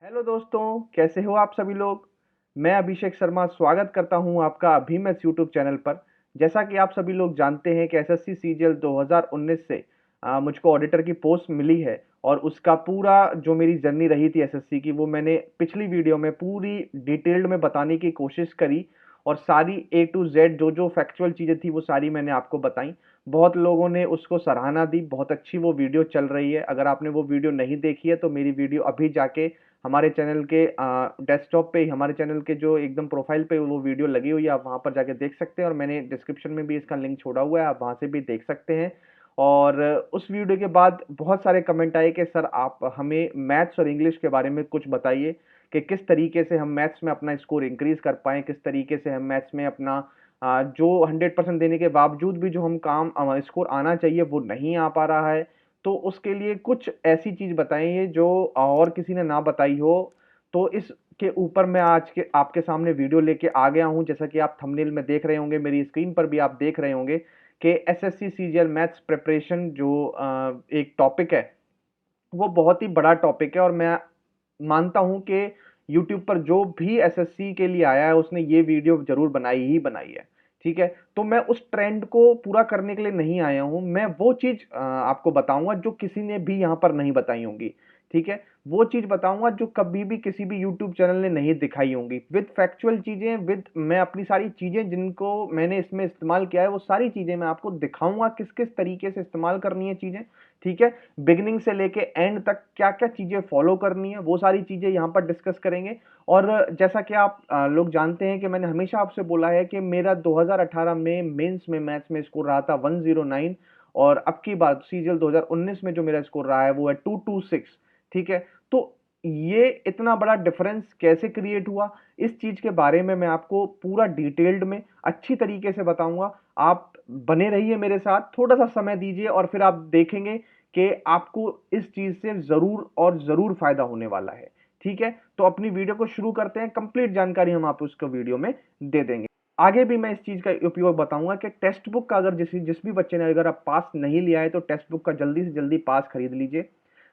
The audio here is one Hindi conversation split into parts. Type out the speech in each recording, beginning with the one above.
हेलो दोस्तों, कैसे हो आप सभी लोग। मैं अभिषेक शर्मा स्वागत करता हूं आपका अभिमन्यु यूट्यूब चैनल पर। जैसा कि आप सभी लोग जानते हैं कि एसएससी सीजीएल 2019 से मुझको ऑडिटर की पोस्ट मिली है और उसका पूरा जो मेरी जर्नी रही थी एसएससी की वो मैंने पिछली वीडियो में पूरी डिटेल्ड में बताने की कोशिश करी और सारी ए टू जेड जो जो फैक्चुअल चीज़ें थी वो सारी मैंने आपको बताई। बहुत लोगों ने उसको सराहना दी, बहुत अच्छी वो वीडियो चल रही है। अगर आपने वो वीडियो नहीं देखी है तो मेरी वीडियो अभी जाके हमारे चैनल के डेस्कटॉप पे ही हमारे चैनल के जो एकदम प्रोफाइल पे वो वीडियो लगी हुई है, आप वहाँ पर जाके देख सकते हैं और मैंने डिस्क्रिप्शन में भी इसका लिंक छोड़ा हुआ है, आप वहाँ से भी देख सकते हैं। और उस वीडियो के बाद बहुत सारे कमेंट आए कि सर आप हमें मैथ्स और इंग्लिश के बारे में कुछ बताइए कि किस तरीके से हम मैथ्स में अपना स्कोर इंक्रीज कर पाएँ, किस तरीके से हम मैथ्स में अपना जो 100% देने के बावजूद भी जो हम काम स्कोर आना चाहिए वो नहीं आ पा रहा है। तो उसके लिए कुछ ऐसी चीज़ बताइए जो और किसी ने ना बताई हो। तो इसके ऊपर मैं आज के आपके सामने वीडियो लेके आ गया हूँ। जैसा कि आप थंबनेल में देख रहे होंगे, मेरी स्क्रीन पर भी आप देख रहे होंगे कि एसएससी सीजीएल मैथ्स प्रिपरेशन जो एक टॉपिक है, वो बहुत ही बड़ा टॉपिक है और मैं मानता हूँ कि यूट्यूब पर जो भी एसएससी के लिए आया है उसने ये वीडियो जरूर बनाई ही बनाई है। ठीक है, तो मैं उस ट्रेंड को पूरा करने के लिए नहीं आया हूँ, मैं वो चीज आपको बताऊंगा जो किसी ने भी यहाँ पर नहीं बताई होंगी। ठीक है, वो चीज बताऊंगा जो कभी भी किसी भी यूट्यूब चैनल ने नहीं दिखाई होंगी, विद फैक्चुअल चीजें, विद मैं अपनी सारी चीजें जिनको मैंने इसमें इस्तेमाल किया है वो सारी चीजें मैं आपको दिखाऊंगा किस किस तरीके से इस्तेमाल करनी है चीजें। ठीक है, बिगिनिंग से लेके एंड तक क्या क्या चीजें फॉलो करनी है वो सारी चीजें यहाँ पर डिस्कस करेंगे। और जैसा कि आप लोग जानते हैं कि मैंने हमेशा आपसे बोला है कि मेरा 2018 में मेंस में मैथ्स में स्कोर रहा था 109 और अब की बार सीजीएल 2019 में जो मेरा स्कोर रहा है वो है 226। ठीक है, तो ये इतना बड़ा डिफरेंस कैसे क्रिएट हुआ, इस चीज के बारे में मैं आपको पूरा डिटेल्ड में अच्छी तरीके से बताऊंगा। आप बने रहिए मेरे साथ, थोड़ा सा समय दीजिए और फिर आप देखेंगे कि आपको इस चीज से जरूर और जरूर फायदा होने वाला है। ठीक है, तो अपनी वीडियो को शुरू करते हैं। कंप्लीट जानकारी हम आप उसको वीडियो में दे देंगे। आगे भी मैं इस चीज का उपयोग बताऊंगा कि टेक्स्ट बुक का अगर जिस भी बच्चे ने अगर आप पास नहीं लिया है तो टेक्स्ट बुक का जल्दी से जल्दी पास खरीद लीजिए,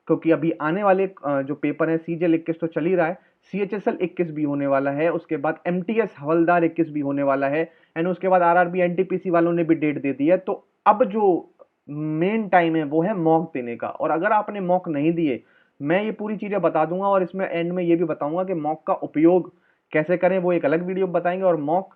क्योंकि अभी आने वाले जो पेपर है सीजीएल 21 तो चल ही रहा है, सीएचएसएल 21 भी होने वाला है, उसके बाद एमटीएस हवलदार 21 भी होने वाला है एंड उसके बाद आरआरबी एनटीपीसी वालों ने भी डेट दे दी है। तो अब जो मेन टाइम है वो है मॉक देने का, और अगर आपने मॉक नहीं दिए मैं ये पूरी चीजें बता दूंगा और इसमें एंड में ये भी बताऊंगा कि मॉक का उपयोग कैसे करें, वो एक अलग वीडियो बताएंगे। और मॉक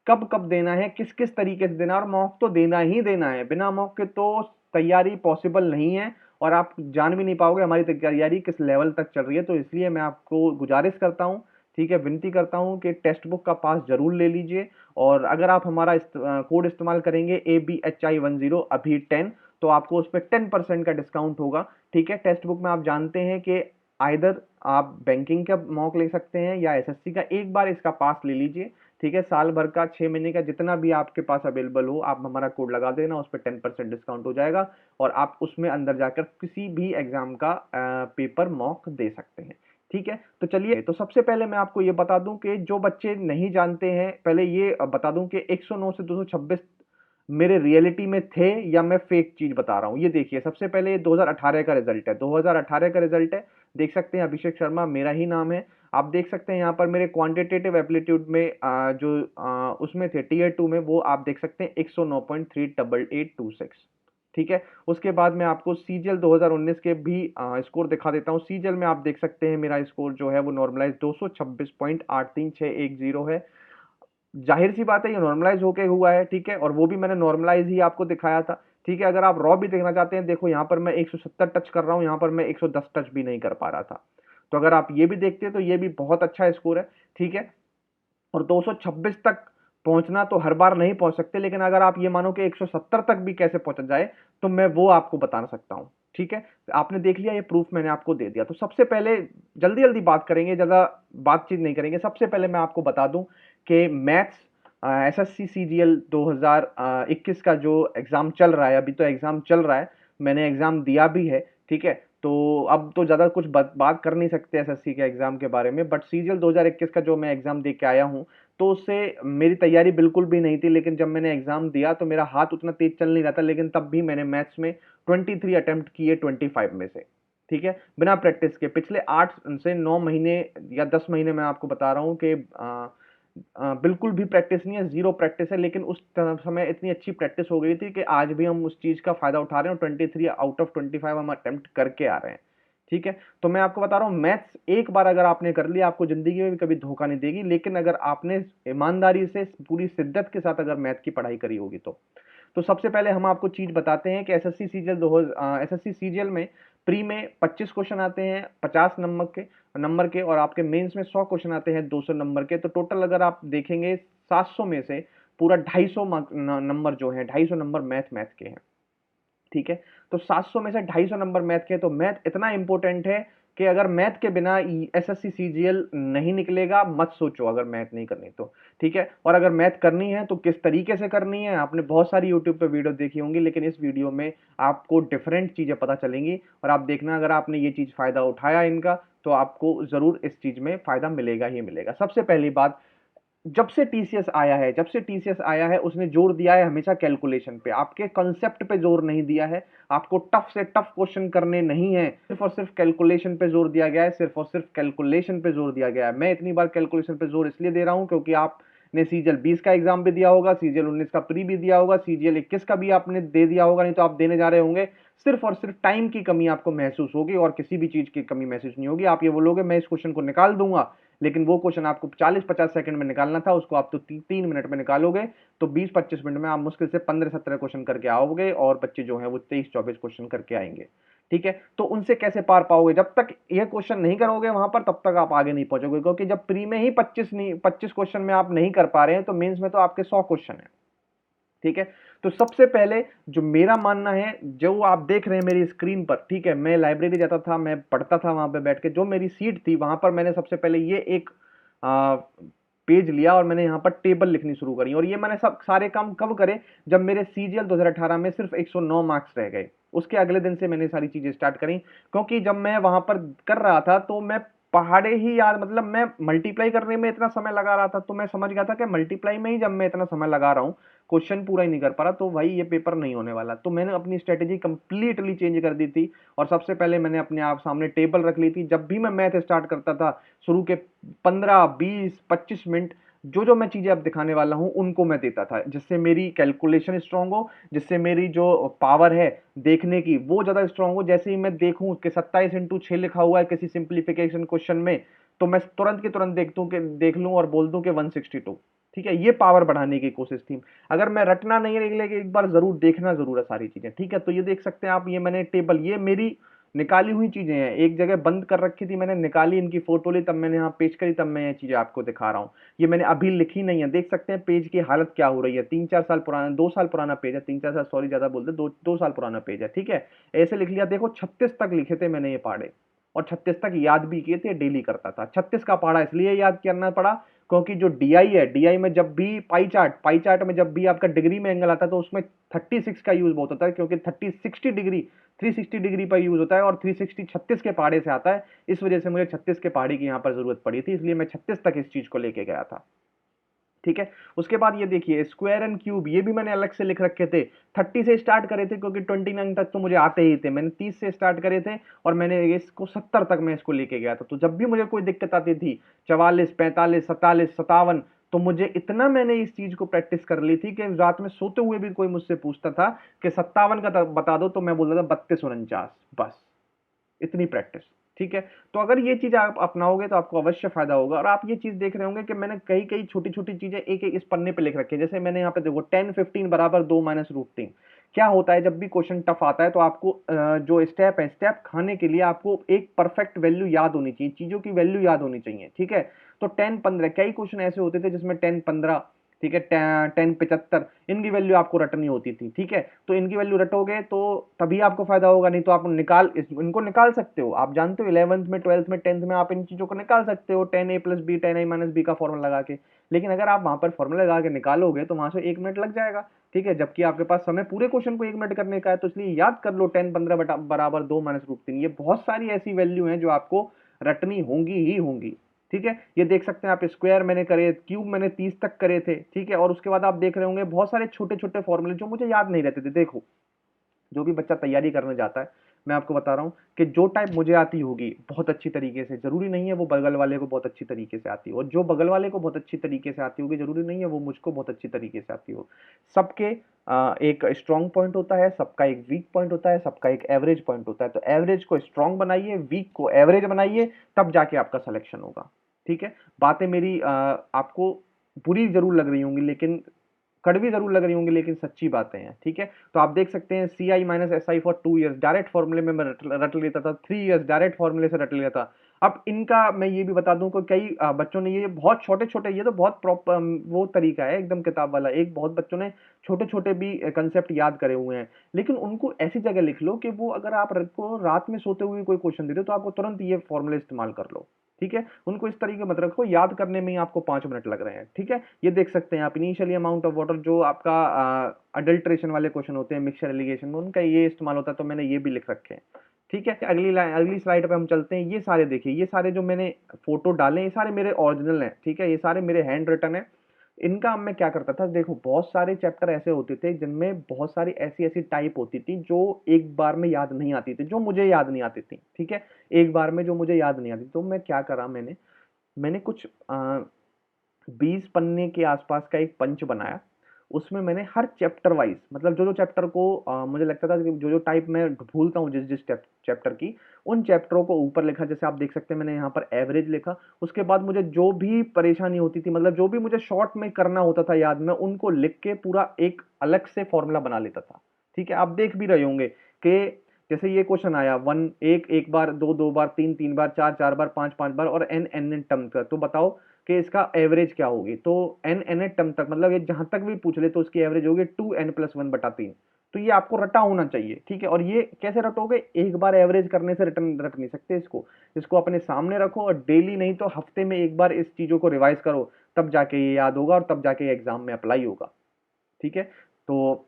कब कब देना है, किस किस तरीके से देना है, और मॉक तो देना ही देना है, बिना मॉक के तो तैयारी पॉसिबल नहीं है और आप जान भी नहीं पाओगे हमारी तैयारी किस लेवल तक चल रही है। तो इसलिए मैं आपको गुजारिश करता हूँ, ठीक है, विनती करता हूँ कि टेक्स्ट बुक का पास जरूर ले लीजिए। और अगर आप हमारा कोड इस्तेमाल करेंगे ABHI10 अभी 10, तो आपको उस पर 10% का डिस्काउंट होगा। ठीक है, टेक्स्ट बुक में आप जानते हैं कि आइदर आप बैंकिंग का मॉक ले सकते हैं या एसएससी का, एक बार इसका पास ले लीजिए। ठीक है, साल भर का 6 महीने का जितना भी आपके पास अवेलेबल हो आप हमारा कोड लगा देना, उस पर 10% डिस्काउंट हो जाएगा और आप उसमें अंदर जाकर किसी भी एग्जाम का पेपर मॉक दे सकते हैं। ठीक है, तो चलिए, तो सबसे पहले मैं आपको ये बता दूं कि जो बच्चे नहीं जानते हैं, पहले ये बता दूं कि 109 से 226 मेरे रियलिटी में थे या मैं फेक चीज बता रहा हूँ। ये देखिए, सबसे पहले ये 2018 का रिजल्ट है, 2018 का रिजल्ट है, देख सकते हैं अभिषेक शर्मा मेरा ही नाम है। आप देख सकते हैं यहाँ पर मेरे क्वांटिटेटिव एप्टीट्यूड में उसमें थे टीयर 2 में, वो आप देख सकते हैं 109.38826। ठीक है, उसके बाद मैं आपको सीजीएल 2019 के भी स्कोर दिखा देता हूँ। सीजीएल में आप देख सकते हैं मेरा स्कोर जो है वो नॉर्मलाइज 226.83610 है। जाहिर सी बात है ये नॉर्मलाइज होके हुआ है। ठीक है, और वो भी मैंने नॉर्मलाइज ही आपको दिखाया था। ठीक है, अगर आप रॉ भी देखना चाहते हैं, देखो यहाँ पर मैं 170 टच कर रहा हूँ, यहाँ पर मैं 110 टच भी नहीं कर पा रहा था। तो अगर आप ये भी देखते हैं तो ये भी बहुत अच्छा स्कोर है। ठीक है, और 226 तक पहुंचना तो हर बार नहीं पहुंच सकते, लेकिन अगर आप ये मानो कि 170 तक भी कैसे पहुंचा जाए तो मैं वो आपको बता सकता हूं। ठीक है, आपने देख लिया, ये प्रूफ मैंने आपको दे दिया। तो सबसे पहले जल्दी जल्दी बात करेंगे, ज्यादा बातचीत नहीं करेंगे। सबसे पहले मैं आपको बता दूं कि मैथ्स एसएससी सीजीएल 2021 का जो एग्जाम चल रहा है, अभी तो एग्जाम चल रहा है, मैंने एग्जाम दिया भी है। ठीक है, तो अब तो ज्यादा कुछ बात कर नहीं सकते एसएससी के एग्जाम के बारे में, बट सीजीएल 2021 का जो मैं एग्जाम दे के आया हूँ तो उससे मेरी तैयारी बिल्कुल भी नहीं थी, लेकिन जब मैंने एग्जाम दिया तो मेरा हाथ उतना तेज चल नहीं रहा था, लेकिन तब भी मैंने मैथ्स में 23 अटेम्प्ट किए 25 में से। ठीक है, बिना प्रैक्टिस के पिछले 8 से 9 महीने या 10 महीने मैं आपको बता रहा हूँ कि बिल्कुल भी प्रैक्टिस नहीं है, जीरो प्रैक्टिस है। लेकिन उस समय इतनी अच्छी प्रैक्टिस हो गई थी कि आज भी हम उस चीज का फायदा उठा रहे हैं और 23 आउट ऑफ 25 हम अटेम्प्ट करके आ रहे हैं। ठीक है, तो मैं आपको बता रहा हूँ मैथ्स एक बार अगर आपने कर लिया आपको जिंदगी में भी कभी धोखा नहीं देगी। लेकिन अगर आपने ईमानदारी से पूरी शिद्दत के साथ अगर मैथ की पढ़ाई करी होगी तो सबसे पहले हम आपको चीज बताते हैं कि एसएससी सीजीएल में प्री में 25 क्वेश्चन आते हैं 50 नंबर के और आपके मेंस में 100 क्वेश्चन आते हैं 200 नंबर के। तो टोटल अगर आप देखेंगे 700 में से पूरा 250 नंबर जो है 250 नंबर मैथ के हैं। ठीक है, तो 700 में से 250 नंबर मैथ के, तो मैथ इतना इंपॉर्टेंट है कि अगर मैथ के बिना एसएससी सीजीएल नहीं निकलेगा मत सोचो, अगर मैथ नहीं करनी तो। ठीक है, और अगर मैथ करनी है तो किस तरीके से करनी है, आपने बहुत सारी यूट्यूब पे वीडियो देखी होंगी, लेकिन इस वीडियो में आपको डिफरेंट चीजें पता चलेंगी। और आप देखना अगर आपने ये चीज फायदा उठाया इनका तो आपको जरूर इस चीज में फायदा मिलेगा ही मिलेगा। सबसे पहली बात, जब से टीसीएस आया है उसने जोर दिया है हमेशा कैलकुलेशन पे, आपके कंसेप्ट पे जोर नहीं दिया है। आपको टफ से टफ क्वेश्चन करने नहीं है, सिर्फ और सिर्फ कैलकुलेशन पे जोर दिया गया है, सिर्फ और सिर्फ कैलकुलेशन पे जोर दिया गया है। मैं इतनी बार कैलकुलेशन पे जोर इसलिए दे रहा हूं क्योंकि आपने सीजीएल 20 का एग्जाम भी दिया होगा, सीजीएल 19 का प्री भी दिया होगा, सीजीएल 21 का भी आपने दे दिया होगा, नहीं तो आप देने जा रहे होंगे। सिर्फ और सिर्फ टाइम की कमी आपको महसूस होगी और किसी भी चीज की कमी महसूस नहीं होगी। आप ये बोलोगे मैं इस क्वेश्चन को निकाल दूंगा, लेकिन वो क्वेश्चन आपको 40-50 सेकंड में निकालना था, उसको आप तो 3 मिनट में निकालोगे। तो 20-25 मिनट में आप मुश्किल से 15-17 क्वेश्चन करके आओगे और बच्चे जो हैं वो 23-24 क्वेश्चन करके आएंगे। ठीक है, तो उनसे कैसे पार पाओगे, जब तक ये क्वेश्चन नहीं करोगे वहां पर तब तक आप आगे नहीं पहुंचोगे। क्योंकि जब प्री में ही 25 क्वेश्चन में आप नहीं कर पा रहे हैं तो मेंस में तो आपके 100 क्वेश्चन है। ठीक है, तो सबसे पहले जो मेरा मानना है, जो आप देख रहे हैं मेरी स्क्रीन पर, ठीक है, मैं लाइब्रेरी जाता था, मैं पढ़ता था वहां पे बैठ के, जो मेरी सीट थी वहां पर मैंने सबसे पहले ये एक पेज लिया और मैंने यहाँ पर टेबल लिखनी शुरू करी। और ये मैंने सब सारे काम कब करे, जब मेरे सीजीएल 2018 में सिर्फ 109 मार्क्स रह गए। उसके अगले दिन से मैंने सारी चीजें स्टार्ट करी, क्योंकि जब मैं वहां पर कर रहा था तो मैं पहाड़े ही याद, मतलब मैं मल्टीप्लाई करने में इतना समय लगा रहा था, तो मैं समझ गया था कि मल्टीप्लाई में ही जब मैं इतना समय लगा रहा हूँ क्वेश्चन पूरा ही नहीं कर पा रहा तो भाई ये पेपर नहीं होने वाला। तो मैंने अपनी स्ट्रेटेजी कंप्लीटली चेंज कर दी थी और सबसे पहले मैंने अपने आप सामने टेबल रख ली थी। जब भी मैं मैथ स्टार्ट करता था शुरू के 15-20-25 मिनट जो जो मैं चीजें अब दिखाने वाला हूं उनको मैं देता था, जिससे मेरी कैलकुलेशन स्ट्रांग हो, जिससे मेरी जो पावर है देखने की वो ज्यादा स्ट्रांग हो। जैसे ही मैं देखूं कि 27 × 6 लिखा हुआ है किसी सिंप्लीफिकेशन क्वेश्चन में, तो मैं तुरंत के तुरंत देख लूं और बोल दूं कि 162। ठीक है, ये पावर बढ़ाने की कोशिश थी। अगर मैं रटना नहीं है लेकिन एक बार जरूर देखना जरूर है सारी चीजें। ठीक है, तो ये देख सकते हैं आप, ये मैंने टेबल, ये मेरी निकाली हुई चीजें हैं, एक जगह बंद कर रखी थी मैंने, निकाली, इनकी फोटो ली, तब मैंने यहाँ पेश करी, तब मैं ये चीजें आपको दिखा रहा हूँ। ये मैंने अभी लिखी नहीं है, देख सकते हैं पेज की हालत क्या हो रही है। 3-4 साल पुराना, 2 साल पुराना पेज है, 3-4 साल, सॉरी ज्यादा बोलते, 2 साल पुराना पेज है। ठीक है, ऐसे लिख लिया। देखो 36 तक लिखे थे मैंने ये पहाड़े और 36 तक याद भी किए थे, डेली करता था। 36 का पहाड़ा इसलिए याद करना पड़ा क्योंकि जो डीआई है, डीआई में जब भी पाई चार्ट में जब भी आपका डिग्री में एंगल आता है तो उसमें 36 का यूज बहुत होता है, क्योंकि 360 डिग्री पर यूज होता है और 360 36 के पहाड़े से आता है। इस वजह से मुझे 36 के पहाड़ी की यहाँ पर जरूरत पड़ी थी, इसलिए मैं 36 तक इस चीज को लेके गया था। ठीक है, उसके बाद ये देखिए स्क्वायर एंड क्यूब, ये भी मैंने अलग से लिख रखे थे। 30 से स्टार्ट करे थे क्योंकि 29 तक तो मुझे आते ही थे, मैंने 30 से स्टार्ट करे थे और मैंने इसको 70 तक मैं इसको लेके गया था। तो जब भी मुझे कोई दिक्कत आती थी 44, 45, 47, 57, तो मुझे इतना मैंने इस चीज को प्रैक्टिस कर ली थी कि रात में सोते हुए भी कोई मुझसे पूछता था कि 57 का बता दो तो मैं बोलता था 32-49, बस इतनी प्रैक्टिस। ठीक है, तो अगर ये चीज आप अपनाओगे तो आपको अवश्य फायदा होगा। और आप ये चीज देख रहे होंगे कि मैंने कई कई छोटी छोटी चीजें एक एक इस पन्ने पे लिख रखी है। जैसे मैंने यहाँ पे देखो 10-15 बराबर 2 - √3। क्या होता है जब भी क्वेश्चन टफ आता है तो आपको जो स्टेप है, स्टेप खाने के लिए आपको एक परफेक्ट वैल्यू याद होनी चाहिए, चीजों की वैल्यू याद होनी चाहिए। ठीक है, तो 10-15 कई क्वेश्चन ऐसे होते थे जिसमें 10-15, ठीक है, 10-75 इनकी वैल्यू आपको रटनी होती थी। ठीक है, तो इनकी वैल्यू रटोगे तो तभी आपको फायदा होगा, नहीं तो आप इनको निकाल सकते हो। आप जानते हो 11th में, 12th में, 10th में आप इन चीजों को निकाल सकते हो, 10a + b 10a - b का फॉर्मूला लगा के। लेकिन अगर आप वहां पर फॉर्मूला लगा के निकालोगे तो वहां से 1 मिनट लग जाएगा। ठीक है, जबकि आपके पास समय पूरे क्वेश्चन को 1 मिनट करने का है। तो इसलिए याद कर लो 10-15 बराबर 2 - √3। ये बहुत सारी ऐसी वैल्यू हैं जो आपको रटनी होंगी ही होंगी। ठीक है, ये देख सकते हैं आप, स्क्वायर मैंने करे, क्यूब मैंने 30 तक करे थे। ठीक है, और उसके बाद आप देख रहे होंगे बहुत सारे छोटे छोटे फॉर्मूले जो मुझे याद नहीं रहते थे। देखो जो भी बच्चा तैयारी करने जाता है, मैं आपको बता रहा हूँ कि जो टाइप मुझे आती होगी बहुत अच्छी तरीके से, जरूरी नहीं है वो बगल वाले को बहुत अच्छी तरीके से आती हो, और जो बगल वाले को बहुत अच्छी तरीके से आती होगी जरूरी नहीं है वो मुझको बहुत अच्छी तरीके से आती हो। सबके एक स्ट्रांग पॉइंट होता है, सबका एक वीक पॉइंट होता है, सबका एक एवरेज पॉइंट होता है। तो एवरेज को स्ट्रांग बनाइए, वीक को एवरेज बनाइए, तब जाके आपका सिलेक्शन होगा। ठीक है, बातें मेरी आपको बुरी जरूर लग रही होंगी, लेकिन कड़वी जरूर लग रही होंगी, लेकिन सच्ची बातें हैं। ठीक है, तो आप देख सकते हैं C I minus S I for 2 years direct फॉर्मूले में मैं रट लेता था, 3 ईयर्स डायरेक्ट फॉर्मूले से रट लेता था। अब इनका मैं ये भी बता दूं कि कई बच्चों ने ये बहुत छोटे छोटे, ये तो बहुत प्रॉपर वो तरीका है एकदम किताब वाला, एक बहुत बच्चों ने छोटे छोटे भी कंसेप्ट याद करे हुए हैं, लेकिन उनको ऐसी जगह लिख लो कि वो अगर आप को रात में सोते हुए कोई क्वेश्चन दे दो तो आपको तुरंत ये फॉर्मूले इस्तेमाल कर लो। ठीक है, उनको इस तरीके मत रखो, याद करने में ही आपको 5 मिनट लग रहे हैं। ठीक है, ये देख सकते हैं आप, इनिशियली अमाउंट ऑफ वाटर, जो आपका अडल्ट्रेशन वाले क्वेश्चन होते हैं मिक्सचर एलिगेशन में, उनका ये इस्तेमाल होता है, तो मैंने ये भी लिख रखे हैं। ठीक है, अगली स्लाइड पे हम चलते हैं। ये सारे देखिए, ये सारे जो मैंने फोटो डाले, ये सारे मेरे ओरिजिनल हैं। ठीक है, ये सारे मेरे हैंड रिटन है। इनका मैं क्या करता था, देखो बहुत सारे चैप्टर ऐसे होते थे जिनमें बहुत सारी ऐसी ऐसी टाइप होती थी जो एक बार में याद नहीं आती थी, जो मुझे याद नहीं आती थी। ठीक है, एक बार में जो मुझे याद नहीं आती, तो मैं क्या करा, मैंने मैंने कुछ 20 पन्ने के आसपास का एक पंच बनाया। उसमें मैंने हर चैप्टर वाइज, मतलब जो जो चैप्टर को मुझे लगता था कि जो जो टाइप मैं भूलता हूँ जिस जिस चैप्टर की, उन चैप्टरों को ऊपर लिखा। जैसे आप देख सकते हैं मैंने यहाँ पर एवरेज लिखा। उसके बाद मुझे जो भी परेशानी होती थी, मतलब जो भी मुझे शॉर्ट में करना होता था याद में, उनको लिख के पूरा एक अलग से फॉर्मूला बना लेता था। ठीक है, आप देख भी रहे होंगे कि जैसे ये क्वेश्चन आया, वन एक एक बार, दो दो बार, तीन तीन बार, चार चार बार, पांच पांच बार, और एन एन एन टर्म का, तो बताओ कि इसका एवरेज क्या होगी। तो एन एन टर्म तक, मतलब ये जहां तक भी पूछ ले तो उसकी एवरेज होगी 2n+1/3। तो ये आपको रटा होना चाहिए। ठीक है, और ये कैसे रटोगे, एक बार एवरेज करने से रिटर्न रट नहीं सकते इसको। इसको अपने सामने रखो और डेली नहीं तो हफ्ते में एक बार इस चीजों को रिवाइज करो, तब जाके ये याद होगा और तब जाके एग्जाम में अप्लाई होगा। ठीक है, तो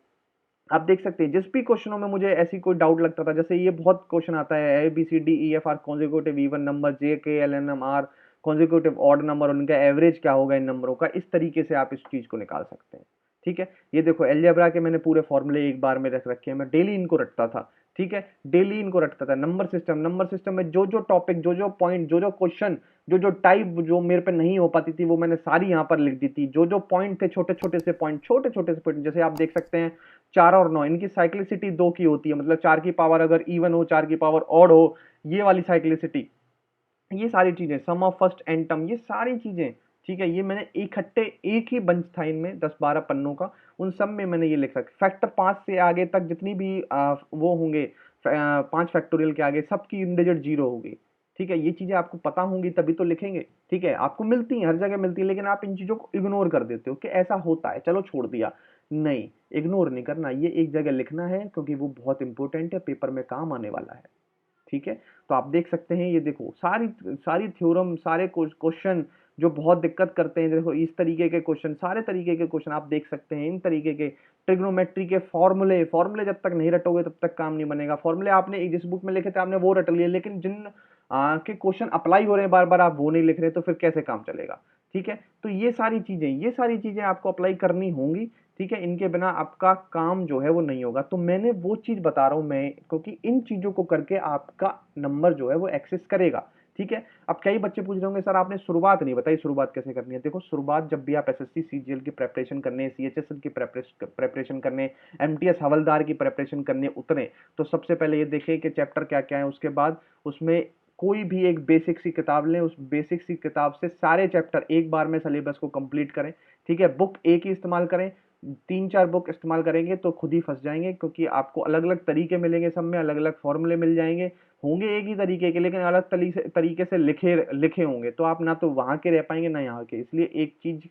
आप देख सकते हैं जिस भी क्वेश्चनों में मुझे ऐसी कोई डाउट लगता था, जैसे ये बहुत क्वेश्चन आता है, ABCDEF are consecutive even number, JKLNM are consecutive odd number, उनका एवरेज क्या होगा इन नंबरों का, इस तरीके से आप इस चीज को निकाल सकते हैं। ठीक है, ये देखो अलजेब्रा के मैंने पूरे फॉर्मूले एक बार में रख रखे हैं, मैं डेली इनको रटता था। ठीक है, डेली इनको रटता था। नंबर सिस्टम में जो जो टॉपिक, जो जो पॉइंट, जो जो क्वेश्चन, जो जो टाइप जो मेरे पे नहीं हो पाती थी, वो मैंने सारी यहाँ पर लिख दी थी। जो जो पॉइंट थे, छोटे छोटे से पॉइंट, छोटे छोटे से पॉइंट, जैसे आप देख सकते हैं 4 और 9, इनकी साइक्लिसिटी 2 की होती है, मतलब 4 की पावर अगर इवन हो, 4 की पावर ऑड हो, ये वाली साइक्लिसिटी, ये सारी चीजें, सम ऑफ फर्स्ट एंड टर्म, ये सारी चीजें। ठीक है, ये मैंने इकट्ठे, एक ही बंच था इनमें 10-12 पन्नों का, उन सब में मैंने ये लिख रखा। फैक्टर 5 से आगे तक जितनी भी वो होंगे, 5 फैक्टोरियल के आगे सबकी इंडिजिट 0 होगी। ठीक है, ये चीजें आपको पता होंगी तभी तो लिखेंगे। ठीक है, आपको मिलती हैं, हर जगह मिलती है, लेकिन आप इन चीजों को इग्नोर कर देते हो कि ऐसा होता है, चलो छोड़ दिया। नहीं, इग्नोर नहीं करना, ये एक जगह लिखना है, क्योंकि वो बहुत इंपॉर्टेंट है, पेपर में काम आने वाला है। ठीक है, तो आप देख सकते हैं, ये देखो सारी सारी थ्योरम, सारे क्वेश्चन जो बहुत दिक्कत करते हैं, देखो इस तरीके के क्वेश्चन, सारे तरीके के क्वेश्चन आप देख सकते हैं। इन तरीके के ट्रिग्नोमेट्री के फॉर्मूले, फॉर्मूले जब तक नहीं रटोगे तब तक काम नहीं बनेगा। फॉर्मूले आपने जिस बुक में लिखे थे आपने वो रट लिए, लेकिन जिन के क्वेश्चन अप्लाई हो रहे हैं बार बार, आप वो नहीं लिख रहे, तो फिर कैसे काम चलेगा। ठीक है, तो ये सारी चीजें आपको अप्लाई करनी होंगी। ठीक है, इनके बिना आपका काम जो है वो नहीं होगा। तो मैंने वो चीज बता रहा हूं मैं, क्योंकि इन चीजों को करके आपका नंबर जो है वो एक्सेस करेगा। ठीक है, अब कई बच्चे पूछ रहे होंगे सर आपने शुरुआत नहीं बताई, शुरुआत कैसे करनी है। देखो, शुरुआत जब भी आप एसएससी सीजीएल की प्रेपरेशन करने, सीएचएसएल की प्रेपरेशन करने, एमटीएस हवलदार की प्रेपरेशन करने उतरे, तो सबसे पहले ये देखें कि चैप्टर क्या क्या है। उसके बाद उसमें कोई भी एक बेसिक सी किताब लें, उस बेसिक सी किताब से सारे चैप्टर एक बार में सिलेबस को कंप्लीट करें। ठीक है, बुक एक ही इस्तेमाल करें, 3-4 बुक इस्तेमाल करेंगे तो खुद ही फंस जाएंगे, क्योंकि आपको अलग अलग तरीके मिलेंगे, सब में अलग अलग फॉर्मूले मिल जाएंगे, होंगे एक ही तरीके के, लेकिन अलग तरीके से लिखे लिखे होंगे, तो आप ना तो वहां के रह पाएंगे ना यहाँ के। इसलिए एक चीज,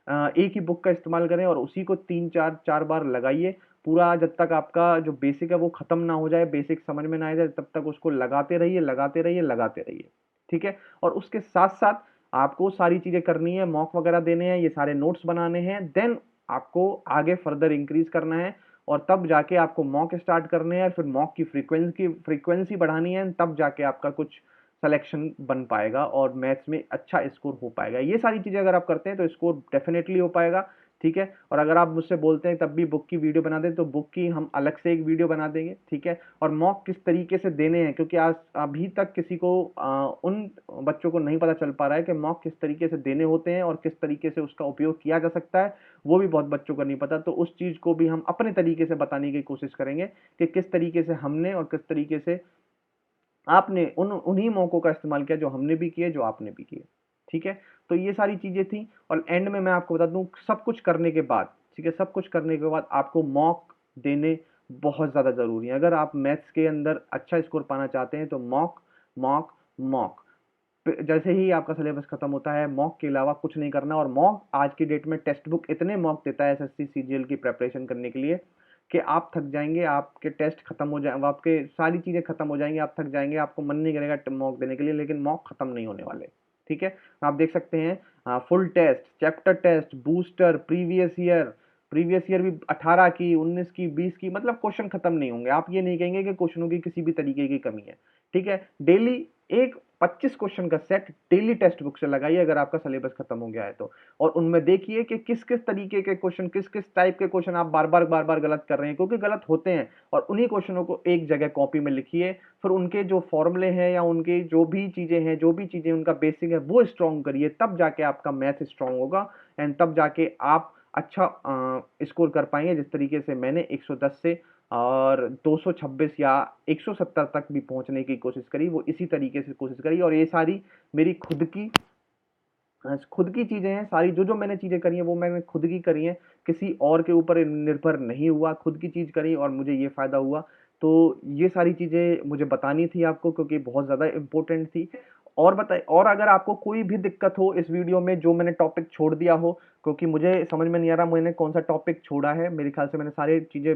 एक ही बुक का इस्तेमाल करें और उसी को 3-4 बार लगाइए पूरा, जब तक आपका जो बेसिक है वो खत्म ना हो जाए, बेसिक समझ में ना आ जाए, तब तक उसको लगाते रहिए, लगाते रहिए, लगाते रहिए। ठीक है, और उसके साथ साथ आपको सारी चीजें करनी है, मॉक वगैरह देने हैं, ये सारे नोट्स बनाने हैं, देन आपको आगे फर्दर इंक्रीज करना है, और तब जाके आपको मॉक स्टार्ट करने हैं, फिर मॉक की फ्रीक्वेंसी बढ़ानी है, तब जाके आपका कुछ सिलेक्शन बन पाएगा और मैथ्स में अच्छा स्कोर हो पाएगा। ये सारी चीजें अगर आप करते हैं तो स्कोर डेफिनेटली हो पाएगा। ठीक है। और अगर आप मुझसे बोलते हैं तब भी बुक की वीडियो बना दें तो बुक की हम अलग से एक वीडियो बना देंगे, ठीक है। और मॉक किस तरीके से देने हैं, क्योंकि आज अभी तक किसी को उन बच्चों को नहीं पता चल पा रहा है कि मॉक किस तरीके से देने होते हैं और किस तरीके से उसका उपयोग किया जा सकता है, वो भी बहुत बच्चों को नहीं पता। तो उस चीज़ को भी हम अपने तरीके से बताने की कोशिश करेंगे कि किस तरीके से हमने और किस तरीके से आपने उन्हीं मौकों का इस्तेमाल किया जो हमने भी किए, जो आपने भी किए, ठीक है। तो ये सारी चीजें थी। और एंड में मैं आपको बता दूं, सब कुछ करने के बाद, ठीक है, सब कुछ करने के बाद आपको मॉक देने बहुत ज्यादा जरूरी है। अगर आप मैथ्स के अंदर अच्छा स्कोर पाना चाहते हैं तो मॉक मॉक मॉक, जैसे ही आपका सिलेबस खत्म होता है मॉक के अलावा कुछ नहीं करना। और मॉक आज की डेट में टेक्स्ट बुक इतने मॉक देता है एसएससी सीजीएल की प्रेपरेशन करने के लिए कि आप थक जाएंगे, आपके टेस्ट खत्म हो जाए, आपके सारी चीजें खत्म हो जाएंगी, आप थक जाएंगे, आपको मन नहीं करेगा मॉक देने के लिए, लेकिन मॉक खत्म नहीं होने वाले, ठीक है। आप देख सकते हैं full test, chapter test, booster, previous year भी 18 की, 19 की, 20 की, मतलब क्वेश्चन खत्म नहीं होंगे। आप ये नहीं कहेंगे कि क्वेश्चनों की किसी भी तरीके की कमी है, ठीक है। डेली एक 25 क्वेश्चन का सेट डेली टेक्स्ट बुक से लगाइए अगर आपका सिलेबस खत्म हो गया है तो, और उनमें देखिए कि किस किस तरीके के क्वेश्चन, किस किस टाइप के क्वेश्चन आप बार बार गलत कर रहे हैं, क्योंकि गलत होते हैं। और उन्हीं क्वेश्चनों को एक जगह कॉपी में लिखिए, फिर उनके जो फॉर्मूले हैं या उनके जो भी चीजें उनका बेसिक है वो स्ट्रॉन्ग करिए, तब जाके आपका मैथ स्ट्रॉन्ग होगा एंड तब जाके आप अच्छा स्कोर कर पाएंगे। जिस तरीके से मैंने 110 से और 226 या 170 तक भी पहुंचने की कोशिश करी, वो इसी तरीके से कोशिश करी। और ये सारी मेरी खुद की चीजें हैं सारी, जो जो मैंने चीजें करी हैं वो मैंने खुद की करी हैं, किसी और के ऊपर निर्भर नहीं हुआ, खुद की चीज करी और मुझे ये फायदा हुआ। तो ये सारी चीजें मुझे बतानी थी आपको, क्योंकि बहुत ज्यादा इंपॉर्टेंट थी। और बताए, और अगर आपको कोई भी दिक्कत हो इस वीडियो में, जो मैंने टॉपिक छोड़ दिया हो, क्योंकि मुझे समझ में नहीं आ रहा मैंने कौन सा टॉपिक छोड़ा है, मेरे ख्याल से मैंने सारी चीजें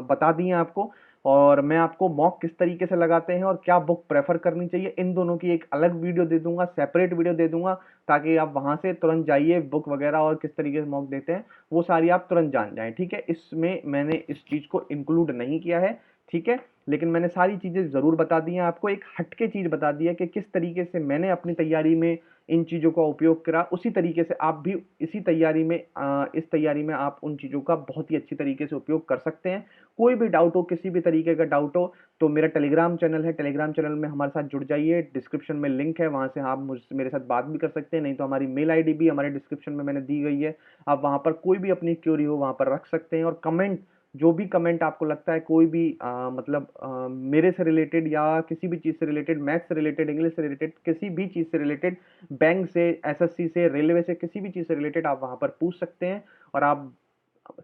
बता दी हैं आपको। और मैं आपको मॉक किस तरीके से लगाते हैं और क्या बुक प्रेफर करनी चाहिए, इन दोनों की एक अलग वीडियो दे दूंगा, सेपरेट वीडियो दे दूंगा, ताकि आप वहां से तुरंत जाइए बुक वगैरह और किस तरीके से मॉक देते हैं वो सारी आप तुरंत जान जाएं, ठीक है। इसमें मैंने इस चीज को इंक्लूड नहीं किया है, ठीक है, लेकिन मैंने सारी चीजें जरूर बता दी हैं आपको। एक हटके चीज बता दी है कि किस तरीके से मैंने अपनी तैयारी में इन चीजों का उपयोग करा, उसी तरीके से आप भी इस तैयारी में आप उन चीजों का बहुत ही अच्छी तरीके से उपयोग कर सकते हैं। कोई भी डाउट हो, किसी भी तरीके का डाउट हो, तो मेरा टेलीग्राम चैनल है, टेलीग्राम चैनल में हमारे साथ जुड़ जाइए, डिस्क्रिप्शन में लिंक है, वहां से आप मेरे साथ बात भी कर सकते हैं। नहीं तो हमारी मेल आईडी भी हमारे डिस्क्रिप्शन में मैंने दी गई है, आप वहां पर कोई भी अपनी क्यूरी हो वहां पर रख सकते हैं। और कमेंट, जो भी कमेंट आपको लगता है, कोई भी मतलब मेरे से रिलेटेड या किसी भी चीज से रिलेटेड, मैथ्स से रिलेटेड, इंग्लिश से रिलेटेड, किसी भी चीज से रिलेटेड, बैंक से, एसएससी से, रेलवे से, किसी भी चीज से रिलेटेड आप वहां पर पूछ सकते हैं। और आप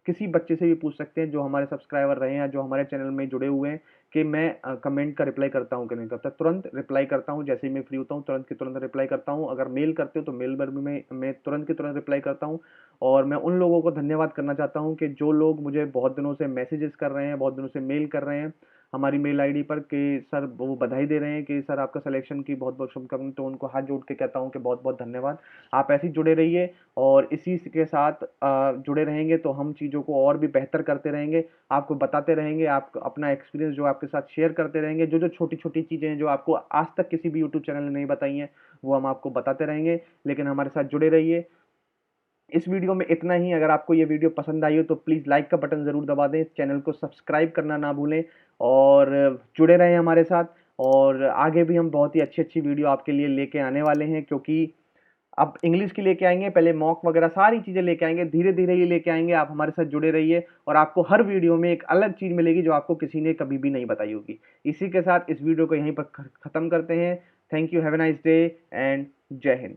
किसी बच्चे से भी पूछ सकते हैं जो हमारे सब्सक्राइबर रहे हैं, जो हमारे चैनल में जुड़े हुए हैं, कि मैं कमेंट का रिप्लाई करता हूँ कि नहीं करता। तुरंत रिप्लाई करता हूँ, जैसे ही मैं फ्री होता हूँ तुरंत की तुरंत रिप्लाई करता हूँ। अगर मेल करते हो तो मेल पर भी मैं तुरंत की तुरंत रिप्लाई करता हूँ। और मैं उन लोगों को धन्यवाद करना चाहता हूँ कि जो लोग मुझे बहुत दिनों से मैसेजेस कर रहे हैं, बहुत दिनों से मेल कर रहे हैं हमारी मेल आईडी पर, कि सर वो बधाई दे रहे हैं कि सर आपका सिलेक्शन की बहुत बहुत शुभकामनाएं। तो उनको हाथ जोड़ के कहता हूँ कि बहुत बहुत धन्यवाद। आप ऐसे ही जुड़े रहिए और इसी के साथ जुड़े रहेंगे तो हम चीज़ों को और भी बेहतर करते रहेंगे, आपको बताते रहेंगे, आप अपना एक्सपीरियंस जो आपके साथ शेयर करते रहेंगे। जो जो छोटी छोटी चीज़ें हैं जो आपको आज तक किसी भी यूट्यूब चैनल ने नहीं बताई हैं वो हम आपको बताते रहेंगे, लेकिन हमारे साथ जुड़े रहिए। इस वीडियो में इतना ही। अगर आपको ये वीडियो पसंद आई हो तो प्लीज़ लाइक का बटन ज़रूर दबा दें, चैनल को सब्सक्राइब करना ना भूलें और जुड़े रहें हमारे साथ। और आगे भी हम बहुत ही अच्छी अच्छी वीडियो आपके लिए लेके आने वाले हैं, क्योंकि अब इंग्लिश की लेके आएंगे, पहले मॉक वगैरह सारी चीज़ें लेके आएंगे, धीरे धीरे ही लेके आएंगे। आप हमारे साथ जुड़े रहिए और आपको हर वीडियो में एक अलग चीज़ मिलेगी जो आपको किसी ने कभी भी नहीं बताई होगी। इसी के साथ इस वीडियो को यहीं पर ख़त्म करते हैं। Thank you, have a nice day and जय हिंद।